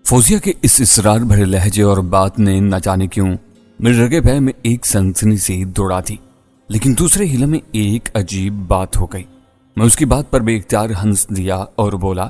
فوزیہ کے اس اصرار بھرے لہجے اور بات نے نہ جانے کیوں میرے رگے پہ میں ایک سنسنی سی دوڑا تھی، لیکن دوسرے ہیلے میں ایک عجیب بات ہو گئی۔ میں اس کی بات پر بے اختیار ہنس دیا اور بولا،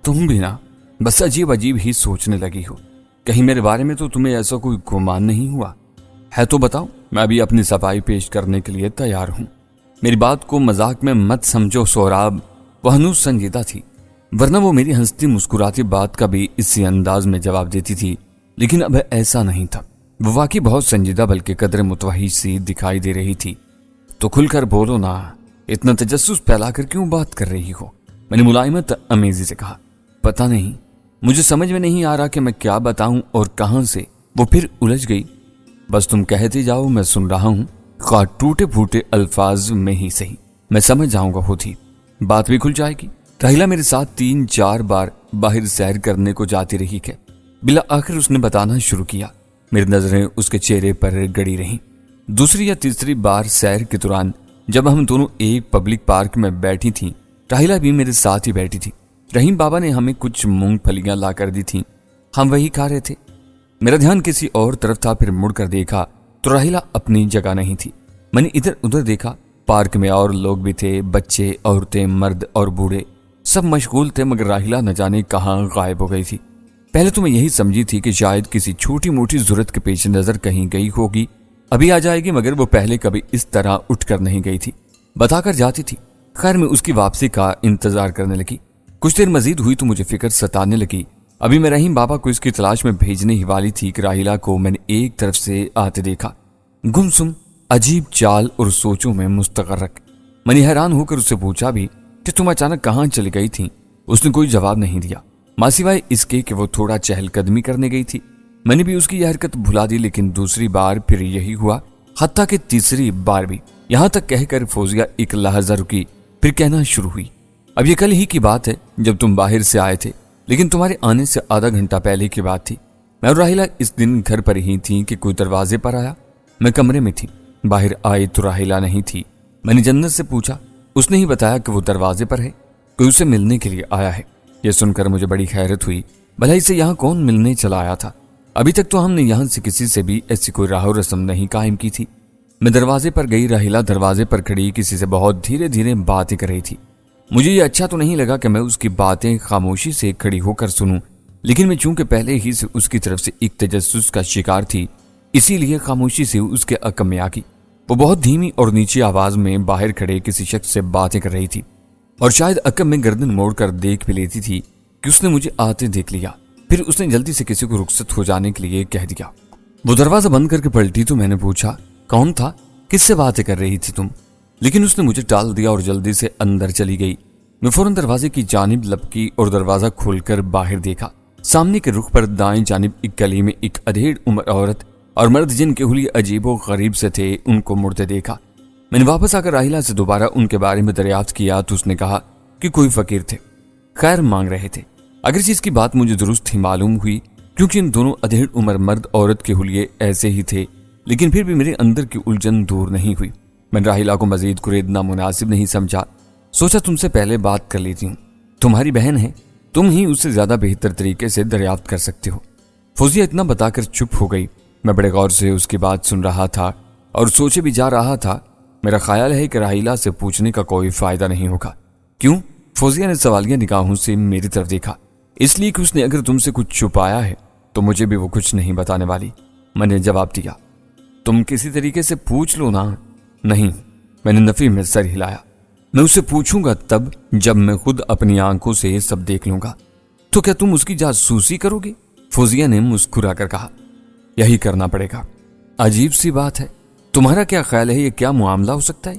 تم بھی نا بس عجیب ہی سوچنے لگی ہو، کہیں میرے بارے میں تو تمہیں ایسا کوئی گمان نہیں ہوا ہے تو بتاؤ، میں بھی اپنی صفائی پیش کرنے کے لیے تیار ہوں۔ میری بات کو مذاق میں مت سمجھو سہراب، وہ ہنوز سنجیدہ تھی، ورنہ وہ میری ہنستی مسکراتی بات کا بھی اسی انداز میں جواب دیتی تھی، لیکن اب ایسا نہیں تھا۔ وہ واقعی بہت سنجیدہ بلکہ قدر متوحش سی دکھائی دے رہی تھی۔ تو کھل کر بولو نا، اتنا تجسس پھیلا کر کیوں بات کر رہی ہو؟ میں نے ملائمت امیزی سے کہا۔ پتہ نہیں، مجھے سمجھ میں نہیں آ رہا کہ میں کیا بتاؤں اور کہاں سے۔ وہ پھر الجھ گئی۔ بس تم کہتے جاؤ، میں سن رہا ہوں، خواہ ٹوٹے پھوٹے الفاظ میں ہی صحیح، میں سمجھ جاؤں گا ہوتی، بات بھی کھل جائے گی۔ راہیلہ میرے ساتھ 3-4 بار باہر سیر کرنے کو جاتی رہی کہ بالآخر اس نے بتانا شروع کیا۔ میری نظریں اس کے چہرے پر گڑی رہیں۔ دوسری یا تیسری بار سیر کے دوران جب ہم دونوں ایک پبلک پارک میں بیٹھی تھیں، راہیلہ بھی میرے ساتھ ہی بیٹھی تھی۔ رحیم بابا نے ہمیں کچھ مونگ پھلیاں لا کر دی تھیں، ہم وہی کھا رہے تھے۔ میرا دھیان کسی اور طرف تھا، پھر مڑ کر دیکھا تو راہیلہ اپنی جگہ نہیں تھی۔ میں نے ادھر ادھر دیکھا، پارک میں اور لوگ بھی تھے، بچے، عورتیں، مرد اور بوڑھے، سب مشغول تھے، مگر راہیلہ نہ جانے کہاں غائب ہو گئی تھی۔ پہلے تو میں یہی سمجھی تھی کہ شاید کسی چھوٹی موٹی ضرورت کے پیش نظر کہیں گئی ہوگی، ابھی آ جائے گی، مگر وہ پہلے کبھی اس طرح اٹھ کر نہیں گئی تھی، بتا کر جاتی تھی۔ خیر میں اس کی واپسی کا انتظار کرنے لگی۔ کچھ دیر مزید ہوئی تو مجھے فکر ستانے لگی۔ ابھی میں رحیم بابا کو اس کی تلاش میں بھیجنے ہی والی تھی کہ راہیلہ کو میں نے ایک طرف سے آتے دیکھا، گمسم، عجیب چال اور سوچوں میں مستغرق۔ میں نے حیران ہو کر اس سے پوچھا بھی کہ تم اچانک کہاں چلی گئی تھی؟ اس نے کوئی جواب نہیں دیا، ماسوائے اس کے کہ وہ تھوڑا چہل قدمی کرنے گئی تھی۔ میں نے بھی اس کی یہ حرکت بھلا دی، لیکن دوسری بار پھر یہی ہوا، حتیٰ کہ تیسری بار بھی، یہاں تک کہہ کر فوزیہ ایک لحظہ رکی، پھر کہنا شروع ہوئی، اب یہ کل ہی کی بات ہے جب تم باہر سے آئے تھے، لیکن تمہارے آنے سے آدھا گھنٹہ پہلے کی بات تھی۔ میں اور راہیلہ اس دن گھر پر ہی تھی کہ کوئی دروازے پر آیا۔ میں کمرے میں تھی، باہر آئی تو راہیلہ نہیں تھی۔ میں نے جنت سے پوچھا، اس نے ہی بتایا کہ وہ دروازے پر ہے، کوئی اسے ملنے کے لیے آیا ہے۔ یہ سن کر مجھے بڑی حیرت ہوئی، بھلا اسے یہاں کون ملنے چلا آیا تھا؟ ابھی تک تو ہم نے یہاں سے کسی سے بھی ایسی کوئی راہ و رسم نہیں قائم کی تھی۔ میں دروازے پر گئی، راہیلہ دروازے پر کھڑی کسی سے بہت دھیرے دھیرے باتیں کر رہی تھی۔ مجھے یہ اچھا تو نہیں لگا کہ میں اس کی باتیں خاموشی سے کھڑی ہو کر سنوں، لیکن میں چونکہ پہلے ہی سے اس کی طرف سے ایک تجسس کا شکار تھی، اسی لیے خاموشی سے اس کے حق میں آ گئی۔ وہ بہت دھیمی اور نیچی آواز میں باہر کھڑے کسی شخص سے باتیں کر رہی تھی، اور شاید عقب میں گردن موڑ کر دیکھ بھی لیتی تھی کہ اس نے مجھے آتے دیکھ لیا۔ پھر اس نے جلدی سے کسی کو رخصت ہو جانے کے لیے کہہ دیا۔ وہ دروازہ بند کر کے پلٹی تو میں نے پوچھا، کون تھا؟ کس سے باتیں کر رہی تھی تم؟ لیکن اس نے مجھے ٹال دیا اور جلدی سے اندر چلی گئی۔ میں فوراً دروازے کی جانب لپکی اور دروازہ کھول کر باہر دیکھا۔ سامنے کے رخ پر دائیں جانب ایک گلی میں ایک ادھیڑ عمر عورت اور مرد جن کے حلیے عجیب و غریب سے تھے، ان کو مڑتے دیکھا۔ میں نے واپس آ کر راہیلہ سے دوبارہ ان کے بارے میں دریافت کیا تو اس نے کہا کہ کوئی فقیر تھے، خیر مانگ رہے تھے۔ اگرچہ اس کی بات مجھے درست ہی معلوم ہوئی، کیونکہ ان دونوں ادھیڑ عمر مرد عورت کے حلیے ایسے ہی تھے، لیکن پھر بھی میرے اندر کی الجھن دور نہیں ہوئی۔ میں راہیلہ کو مزید کریدنا مناسب نہیں سمجھا، سوچا تم سے پہلے بات کر لیتی ہوں، تمہاری بہن ہے، تم ہی اس سے زیادہ بہتر طریقے سے دریافت کر سکتے ہو۔ فوزیہ اتنا بتا کر چپ ہو گئی۔ میں بڑے غور سے اس کی بات سن رہا تھا اور سوچے بھی جا رہا تھا۔ میرا خیال ہے کہ راہیلہ سے پوچھنے کا کوئی فائدہ نہیں ہوگا۔ کیوں؟ فوزیہ نے سوالیہ نگاہوں سے میری طرف دیکھا۔ اس لیے کہ اس نے اگر تم سے کچھ چھپایا ہے تو مجھے بھی وہ کچھ نہیں بتانے والی۔ میں نے جواب دیا، تم کسی طریقے سے پوچھ لو نا۔ نہیں، میں نے نفی میں سر ہلایا۔ میں اسے پوچھوں گا تب جب میں خود اپنی آنکھوں سے سب دیکھ لوں گا۔ تو کیا تم اس کی جاسوسی کرو گے؟ فوزیہ نے مسکرا کر کہا، یہی کرنا پڑے گا۔ عجیب سی بات ہے، تمہارا کیا خیال ہے یہ کیا معاملہ ہو سکتا ہے؟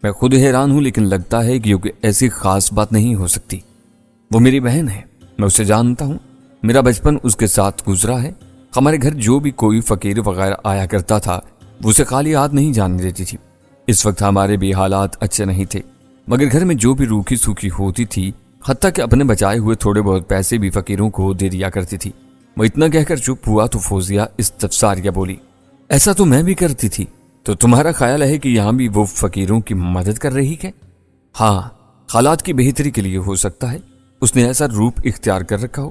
میں خود حیران ہوں، لیکن لگتا ہے کہ ایسی خاص بات نہیں ہو سکتی۔ وہ میری بہن ہے، میں اسے جانتا ہوں، میرا بچپن اس کے ساتھ گزرا ہے۔ ہمارے گھر جو بھی کوئی فقیر وغیرہ آیا کرتا تھا وہ اسے خالی ہاتھ نہیں جانے دیتی تھی۔ اس وقت ہمارے بھی حالات اچھے نہیں تھے، مگر گھر میں جو بھی روکھی سوکھی ہوتی تھی، حتیٰ کہ اپنے بچائے ہوئے تھوڑے بہت پیسے بھی فقیروں کو دے دیا کرتی تھی۔ وہ اتنا کہہ کر چپ ہوا تو فوزیہ استفساریہ بولی، ایسا تو میں بھی کرتی تھی، تو تمہارا خیال ہے کہ یہاں بھی وہ فقیروں کی مدد کر رہی ہے؟ ہاں، حالات کی بہتری کے لیے ہو سکتا ہے، اس نے ایسا روپ اختیار کر رکھا ہو۔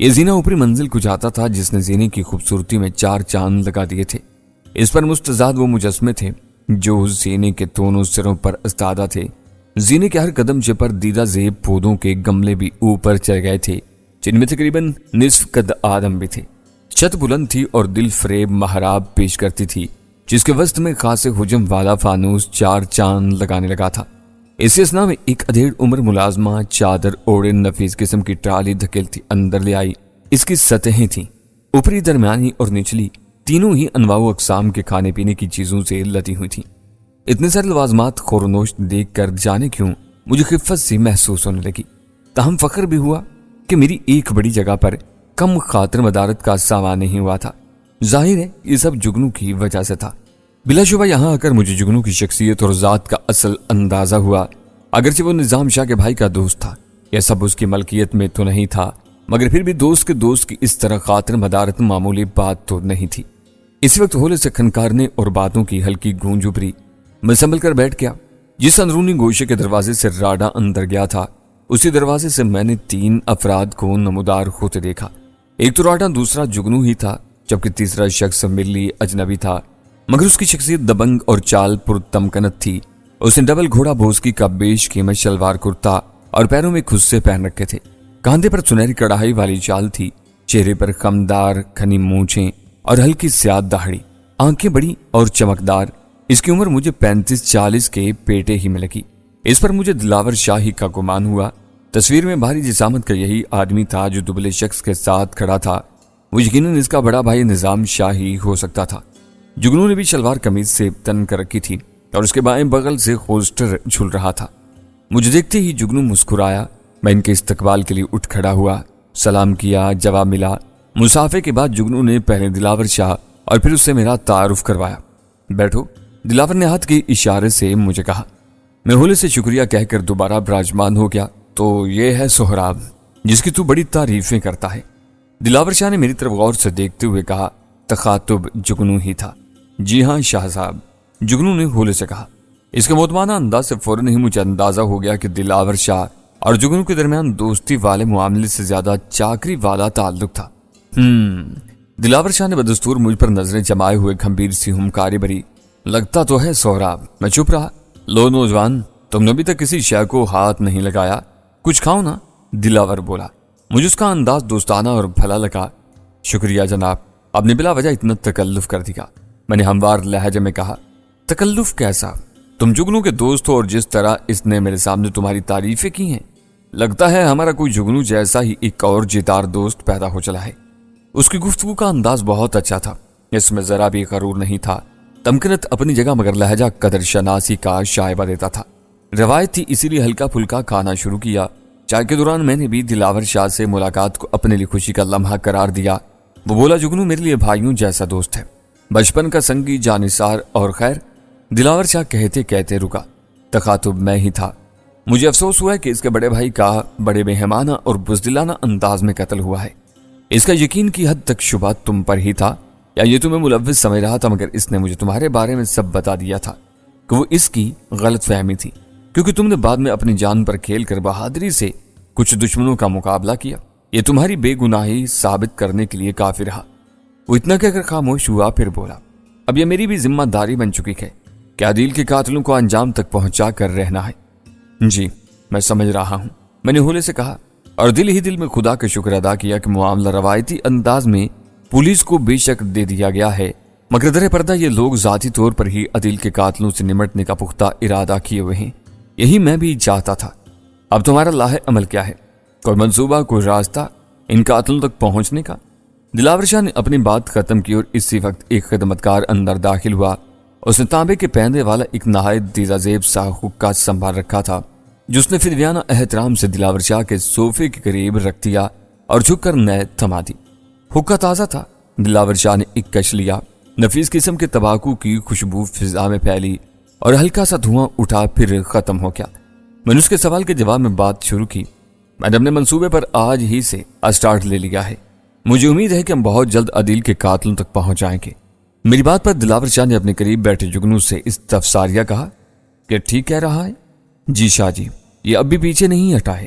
یہ زینہ اوپری منزل کو جاتا تھا جس نے زینے کی خوبصورتی میں 4 چاند لگا دیے تھے۔ اس پر مستزاد وہ مجسمے تھے جو زینے کے دونوں سروں پر استادہ تھے۔ زینے کے ہر قدمچے پر دیدہ زیب پودوں کے گملے بھی اوپر چڑھ گئے تھے جن میں تقریباً نصف قد آدم بھی تھے۔ چھت بلند تھی اور دل فریب محراب پیش کرتی تھی جس کے وسط میں خاص حجم والا فانوس 4 چاند لگانے لگا تھا۔ اسی اسنا میں ایک ادھیڑ عمر ملازمہ چادر اوڑے نفیس قسم کی ٹرالی دھکیلتی اندر لے آئی۔ اس کی سطحیں تھیں اوپری، درمیانی اور نچلی، تینوں ہی انواع و اقسام کے کھانے پینے کی چیزوں سے لدی ہوئی تھیں۔ اتنے سارے لوازمات خورنوش دیکھ کر جانے کیوں مجھے خفت سی محسوس ہونے لگی۔ تاہم فخر بھی ہوا کہ میری ایک بڑی جگہ پر کم خاطر مدارت کا سامان نہیں ہوا تھا۔ ظاہر ہے یہ سب جگنو کی وجہ سے تھا۔ بلا شبہ یہاں آ کر مجھے جگنو کی شخصیت اور ذات کا اصل اندازہ ہوا۔ اگرچہ وہ نظام شاہ کے بھائی کا دوست تھا، یہ سب اس کی ملکیت میں تو نہیں تھا، مگر پھر بھی دوست کے دوست کی اس طرح خاطر مدارت معمولی بات تو نہیں تھی۔ اس وقت ہولے سے کھنکارنے اور باتوں کی ہلکی گونج ابری۔ میں سنبھل کر بیٹھ گیا۔ جس اندرونی گوشے کے دروازے سے راڈا اندر گیا تھا اسی دروازے سے میں نے 3 افراد کو نمودار ہوتے دیکھا۔ ایک تو راڈا، دوسرا جگنو ہی تھا، جبکہ تیسرا شخص میرے لیے اجنبی تھا، مگر اس کی شخصیت دبنگ اور چال پر تمکنت تھی۔ اس نے ڈبل گھوڑا بھوسکی کا بیش قیمت شلوار کرتا اور پیروں میں خصے پہن رکھے تھے۔ کاندھے پر سنہری کڑھائی والی چال تھی، چہرے پر خمدار گھنی مونچھیں اور ہلکی سیاہ داڑھی، آنکھیں بڑی اور چمکدار۔ اس کی عمر مجھے 35-40 کے پیٹے ہی میں لگی۔ اس پر مجھے دلاور شاہی کا گمان ہوا۔ تصویر میں بھاری جسامت کا یہی آدمی تھا جو دبلے شخص کے ساتھ کھڑا تھا۔ وہ یقیناً اس کا بڑا بھائی نظام شاہی ہو سکتا تھا۔ جگنو نے بھی شلوار قمیض سے تن کر رکھی تھی اور اس کے بائیں بغل سے ہولسٹر جھول رہا تھا۔ مجھے دیکھتے ہی جگنو مسکرایا۔ میں ان کے استقبال کے لیے اٹھ کھڑا ہوا، سلام کیا، جواب ملا۔ مسافے کے بعد جگنو نے پہلے دلاور شاہ اور پھر اس سے میرا تعارف کروایا۔ بیٹھو، دلاور نے ہاتھ کے اشارے سے مجھے کہا۔ میں ہولے سے شکریہ کہہ کر دوبارہ براجمان ہو گیا۔ تو یہ ہے سہراب جس کی تو بڑی تعریفیں کرتا ہے۔ دلاور شاہ نے میری طرف غور سے دیکھتے ہوئے کہا۔ تخاطب جگنو ہی تھا۔ جی ہاں شاہ صاحب، جگنو نے ہولے سے کہا۔ اس کے مطمئنہ انداز سے فوراً ہی مجھے اندازہ ہو گیا کہ دلاور شاہ اور جگنو کے درمیان دوستی والے معاملے سے زیادہ چاکری والا تعلق تھا۔ دلاور شاہ نے بدستور مجھ پر نظریں جمائے ہوئے گھمبیر سی ہمکاری بری۔ لگتا تو ہے سہراب۔ میں چپ رہا۔ لو نوجوان، تم نے ابھی تک کسی شے کو ہاتھ نہیں لگایا، کچھ کھاؤ نا، دلاور بولا۔ مجھے اس کا انداز دوستانہ اور بھلا لگا۔ شکریہ جناب، آپ نے بلا وجہ اتنا تکلف کر دیا، میں نے ہموار لہجے میں کہا۔ تکلف کیسا؟ تم جگنو کے دوست ہو اور جس طرح اس نے میرے سامنے تمہاری تعریفیں کی ہیں، لگتا ہے ہمارا کوئی جگنو جیسا ہی ایک اور جیتار دوست پیدا ہو چلا ہے۔ اس کی گفتگو کا انداز بہت اچھا تھا، اس میں ذرا بھی غرور نہیں تھا، تمکنت اپنی جگہ مگر لہجہ قدر شناسی کا شائبہ دیتا تھا۔ روایت تھی اسی لیے ہلکا پھلکا کھانا شروع کیا۔ چائے کے دوران میں نے بھی دلاور شاہ سے ملاقات کو اپنے لیے خوشی کا لمحہ قرار دیا۔ وہ بولا، جگنو میرے لیے بھائیوں جیسا دوست ہے، بچپن کا سنگی جانثار اور خیر۔ دلاور شاہ کہتے کہتے رکا۔ تخاطب میں ہی تھا۔ مجھے افسوس ہوا ہے کہ اس کے بڑے بھائی کا بڑے مہمانہ اور بزدلانہ انداز میں قتل ہوا ہے۔ اس کا یقین کی حد تک شبہ تم پر ہی تھا یا یہ تمہیں ملوث سمجھ رہا تھا، مگر اس نے مجھے تمہارے بارے میں سب بتا دیا تھا کہ وہ اس کی غلط فہمی تھی، کیونکہ تم نے بعد میں اپنی جان پر کھیل کر بہادری سے کچھ دشمنوں کا مقابلہ کیا۔ یہ تمہاری بے گناہی ثابت کرنے کے لیے کافی رہا۔ وہ اتنا کہہ کر خاموش ہوا، پھر بولا، اب یہ میری بھی ذمہ داری بن چکی ہے کہ عادل کے قاتلوں کو انجام تک پہنچا کر رہنا ہے۔ جی میں سمجھ رہا ہوں، میں نے ہولے سے کہا، اور دل ہی دل میں خدا کا شکر ادا کیا کہ معاملہ روایتی انداز میں پولیس کو بے شک دے دیا گیا ہے، مگر در پردہ یہ لوگ ذاتی طور پر ہی عادل کے قاتلوں سے نمٹنے کا پختہ ارادہ کیے ہوئے ہیں۔ یہی میں بھی چاہتا تھا۔ اب تمہارا لاہ عمل کیا ہے؟ کوئی منصوبہ، کوئی راستہ ان قاتلوں تک پہنچنے کا؟ دلاور شاہ نے اپنی بات ختم کی اور اسی وقت ایک خدمتکار اندر داخل ہوا۔ اس نے تانبے کے پیندے والا ایک نہایت دیزہ زیب سا حقہ سنبھال رکھا تھا، جس نے فدیانہ احترام سے دلاور شاہ کے صوفے کے قریب رکھ دیا اور جھک کر نیت تھما دی۔ حقہ تازہ تھا۔ دلاور شاہ نے ایک کش لیا، نفیس قسم کے تمباکو کی خوشبو فضا میں پھیلی اور ہلکا سا دھواں اٹھا پھر ختم ہو گیا۔ میں نے اس کے سوال کے جواب میں بات شروع کی۔ میں نے اپنے منصوبے پر آج ہی سے اسٹارٹ لے لیا ہے۔ مجھے امید ہے کہ ہم بہت جلد عادل کے قاتلوں تک پہنچ جائیں گے۔ میری بات پر دلاور شاہ نے اپنے قریب بیٹھے جگنو سے استفساریہ کہا کہ ٹھیک کہہ رہا ہے؟ جی شاہ جی، یہ اب بھی پیچھے نہیں ہٹا ہے۔